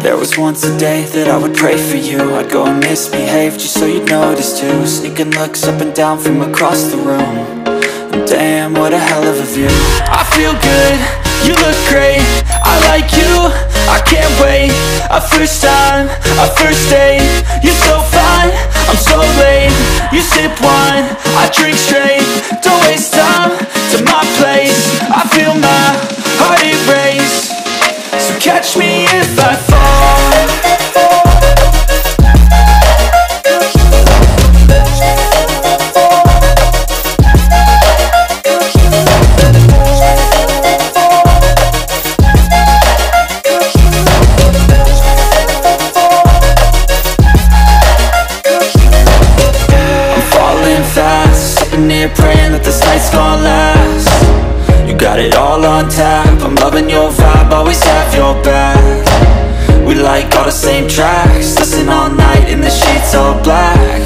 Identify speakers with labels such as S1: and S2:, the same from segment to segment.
S1: There was once a day that I would pray for you. I'd go and misbehave just so you'd notice too. Sneaking looks up and down from across the room. And damn, what a hell of a view. I feel good, you look great, I like you, I can't wait. A first time, a first date. You're so fine, I'm so late. You sip wine, I drink straight. Don't waste time to my place. I feel my heart erase. So catch me if I fall. I'm falling fast, sitting here praying that this night's gonna last. You got it all on tap, I'm loving your vibe, always have your back. We like all the same tracks, listen all night in the sheets all black.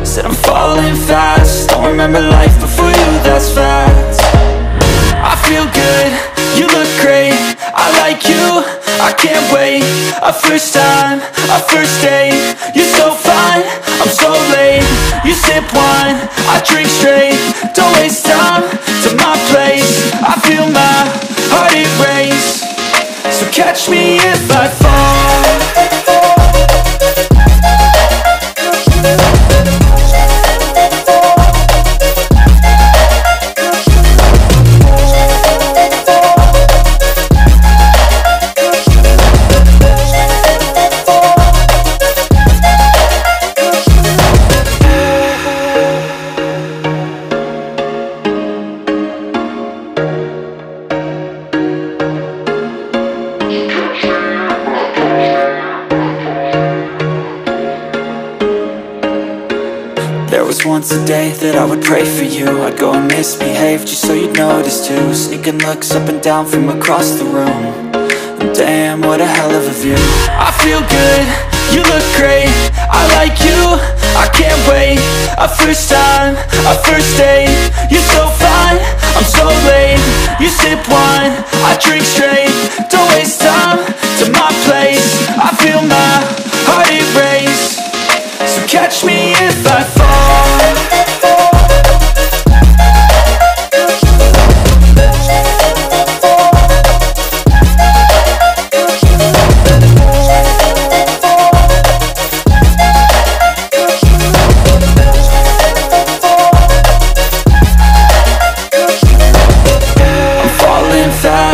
S1: Said I'm falling fast, don't remember life before you, that's facts. I feel good, you look great, I like you, I can't wait. A first time, a first date. You're so fine, I'm so late. You sip wine, I drink straight. Don't waste time to my place. I feel my heart erase. So catch me if I fall. There was once a day that I would pray for you. I'd go and misbehave just so you'd notice too. Sneaking looks up and down from across the room. And damn, what a hell of a view. I feel good, you look great, I like you, I can't wait. A first time, a first date. You're so fine, I'm so late. You sip wine, I drink straight. Don't waste time to my place. I feel my heart erase. So catch me if I fall.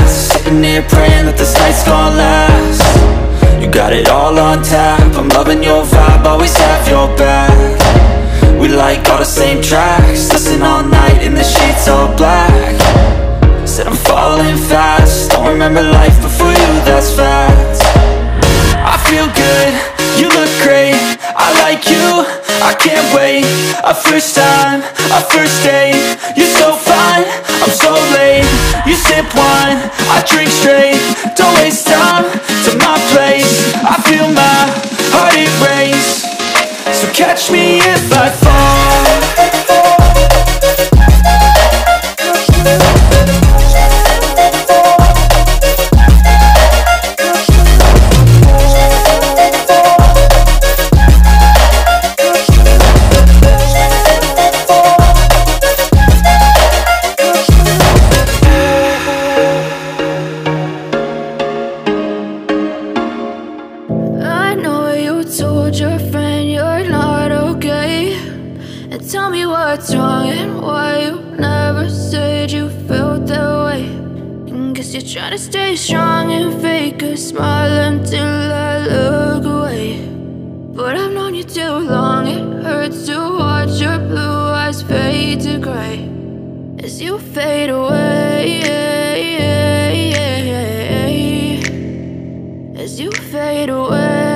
S1: Sitting here praying that this night's gonna last. You got it all on tap, I'm loving your vibe, always have your back. We like all the same tracks, listen all night in the sheets all black. Said I'm falling fast, don't remember life before you, that's facts. I feel good, you look great, I like you, I can't wait. A first time, a first date. You're so fine, I'm so late. You sip wine, I drink straight. Don't waste time to my place. I feel my heart erase. So catch me if I fall.
S2: Tell me what's wrong and why you never said you felt that way. And guess you're trying to stay strong and fake a smile until I look away. But I've known you too long, it hurts to watch your blue eyes fade to gray as you fade away, as you fade away.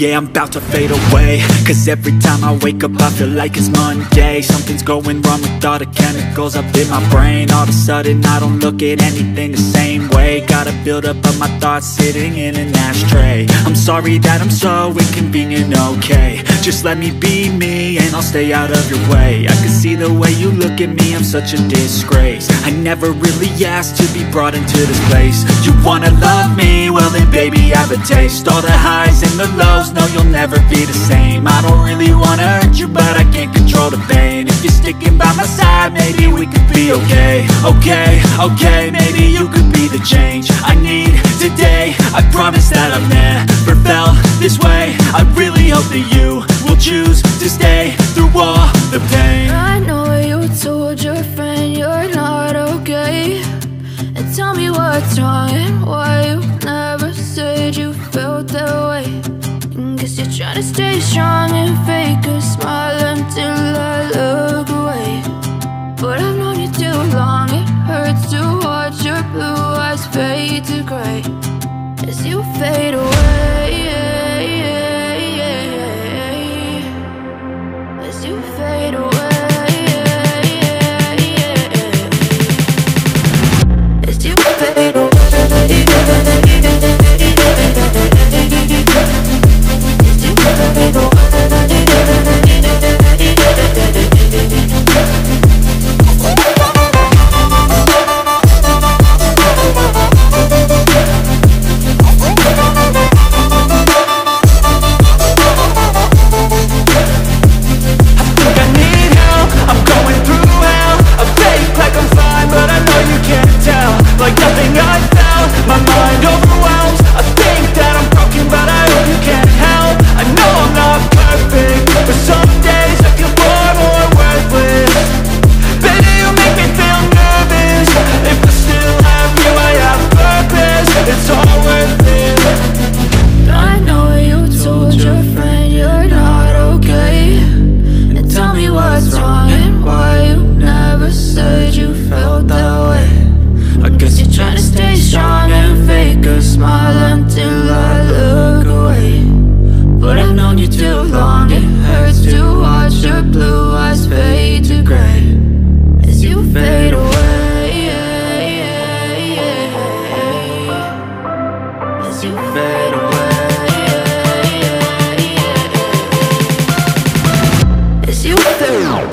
S1: Yeah, I'm about to fade away, cause every time I wake up I feel like it's Monday. Something's going wrong with all the chemicals up in my brain. All of a sudden I don't look at anything the same way. Gotta build up of my thoughts sitting in an ashtray. I'm sorry that I'm so inconvenient, okay. Just let me be me and I'll stay out of your way. I can see the way you look at me, I'm such a disgrace. I never really asked to be brought into this place. You wanna love me? Well then baby, have a taste. All the highs and the lows, no you'll never be the same. I don't really wanna hurt you, but I can't control the pain. If you're sticking by my side, maybe we could be okay. Okay, maybe you could be the change I need today. I promise that I've never felt this way. I really hope that you will choose to stay through all the pain.
S2: I know you told your friend you're not okay, and tell me what's wrong and why you never said you felt that way. And guess you're trying to stay strong and fake a smile until I look away. But I've known you too long, it hurts to watch your blue eyes fade to gray as you fade away. As you fade away. As you fade away.
S1: Like nothing I felt, my mind overwhelms. I think that I'm broken, but I hope you can't help. I know I'm not perfect, but some days I feel far more worthless. Baby, you make me feel nervous. If I still have you, I have purpose. It's all worth it.
S2: I know you told your friend you're not okay, and tell me what's wrong and why you never said you felt that way. I guess you're trying to stay strong and fake a smile until I look away. But I've known you too long, it hurts to watch your blue eyes fade to gray as you fade away. As you fade away. As you fade away.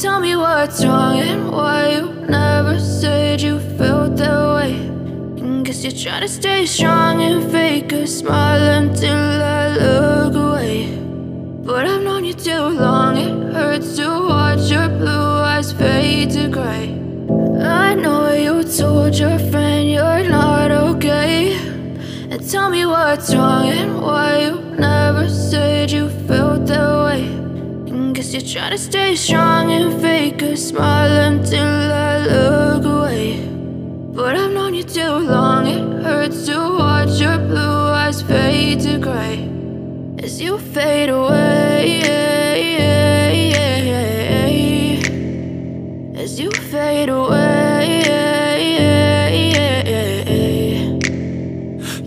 S2: Tell me what's wrong and why you never said you felt that way. And guess you're trying to stay strong and fake a smile until I look away. But I've known you too long, it hurts to watch your blue eyes fade to gray. I know you told your friend you're not okay, and tell me what's wrong and why you never said you felt that way. Guess you're trying to stay strong and fake a smile until I look away. But I've known you too long, it hurts to watch your blue eyes fade to gray as you fade away. As you fade away.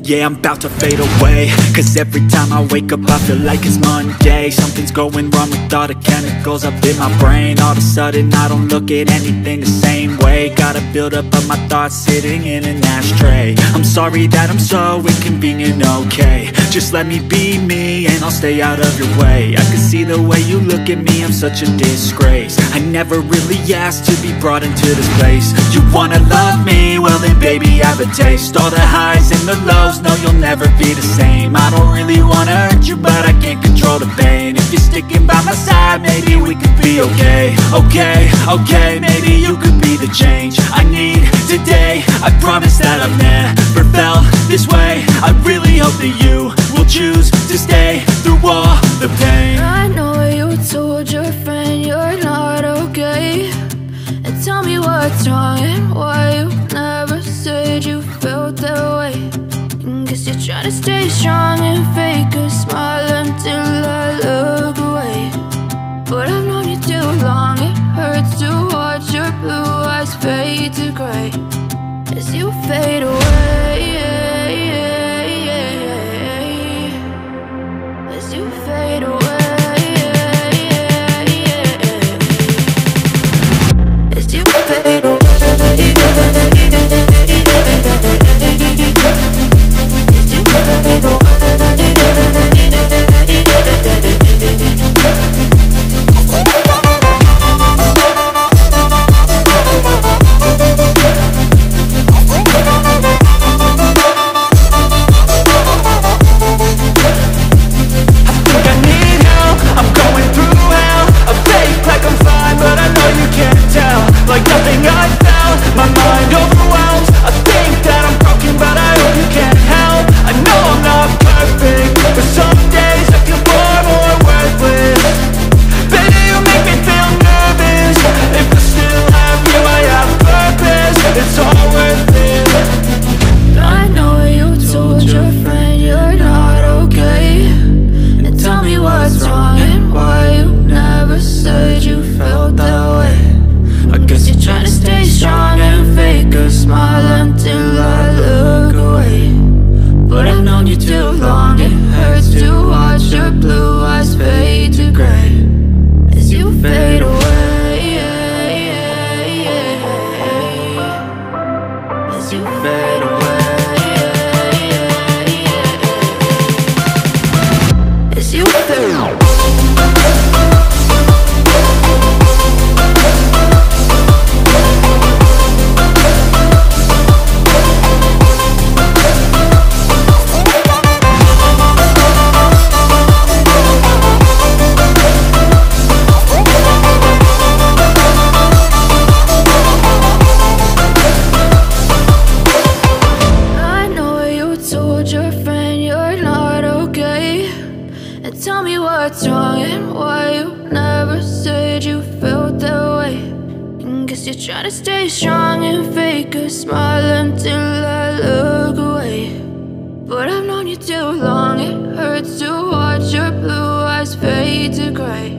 S1: Yeah, I'm about to fade away, cause every time I wake up I feel like it's Monday. Something's going wrong with all the chemicals up in my brain. All of a sudden I don't look at anything the same way. Gotta build up of my thoughts sitting in an ashtray. I'm sorry that I'm so inconvenient, okay. Just let me be me and I'll stay out of your way. I can see the way you look at me, I'm such a disgrace. I never really asked to be brought into this place. You wanna love me? Well then baby, have a taste. All the highs and the lows, no you'll never be the same. I don't really wanna hurt you, but I can't control the pain. If you're sticking by my side, maybe we could be okay. Okay, maybe you could be the change I need today. I promise that I've never felt this way. I really hope that you will choose to stay through all the pain.
S2: fade away, as you fade away, as you fade away.
S1: Like nothing I found, my mind overwhelms. I think that I'm broken, but I hope you can't help. I know I'm not perfect, but some days I feel far more worthless. Baby, you make me feel nervous. If I still have you, I have purpose. It's all worth it.
S2: I know you told your friend you're not okay, and tell me what's wrong and why you never said you felt that way. I guess you're trying to stay strong and fake a smile until I look away. But I've known you too long, it hurts to watch your blue eyes fade to grey as you fade away, as you fade away, as you fade away. Tell me what's wrong and why you never said you felt that way. And guess you're trying to stay strong and fake a smile until I look away. But I've known you too long, it hurts to watch your blue eyes fade to grey